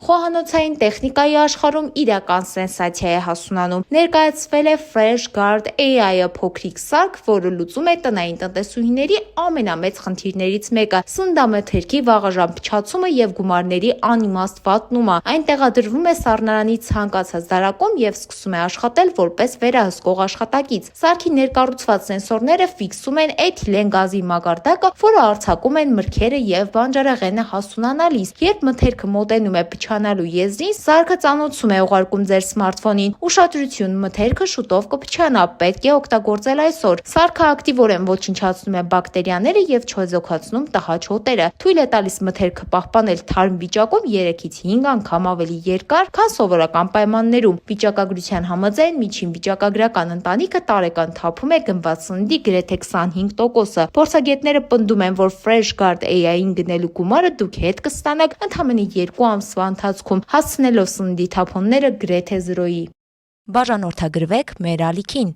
Խոհանոցային տեխնիկայի աշխարհում իրական սենսացիա է հասունանում։ Ներկայացվել է FreshGuard AI-ը փոքրիկ սարք, որը լուծում է տնային տնտեսուհիների ամենամեծ խնդիրներից մեկը՝ սննդամթերքի վաղաժամ փչացումը եւ գումարների անիմաստ վատնումը։ Այն տեղադրվում է սառնարանի ցանկացած դարակում եւ սկսում է աշխատել որպես վերահսկող աշխատակից։ Սարքի ներկառուցված սենսորները ֆիքսում են էթիլեն գազի մակարդակը, որը արձակում են մրգերը եւ բանջարեղենը հասունանալիս։ Երբ մթերքը մոտենում է փչանալու եզրին, սարքը ծանոցում է ուղարկում ձեր սմարթֆոնին. ուշադրություն, մթերքը շուտով կփչանա, պետք է օգտագործել այսօր։ Սարքը ակտիվորեն ոչնչացնում է բակտերիաները եւ չեզոքացնում տհաճ հոտերը։ Թույլ է տալիս մթերքը պահպանել թարմ վիճակում 3-ից 5 անգամ ավելի երկար, քան սովորական պայմաններում։ Վիճակագրության համաձայն միջին վիճակագրական ընտանիքը տարեկան թափում է գնված սննդի գրեթե 25%-ը։ Փորձագետները պնդում են, որ FreshGuard AI-ին գնելու գումարը դուք հետ կստանաք ընդամենը 2 ամսվա ընթացքում, հասցնելով սննդի թափոնները գրեթե զրոյի։ Բաժանորդագրվեք մեր ալիքին։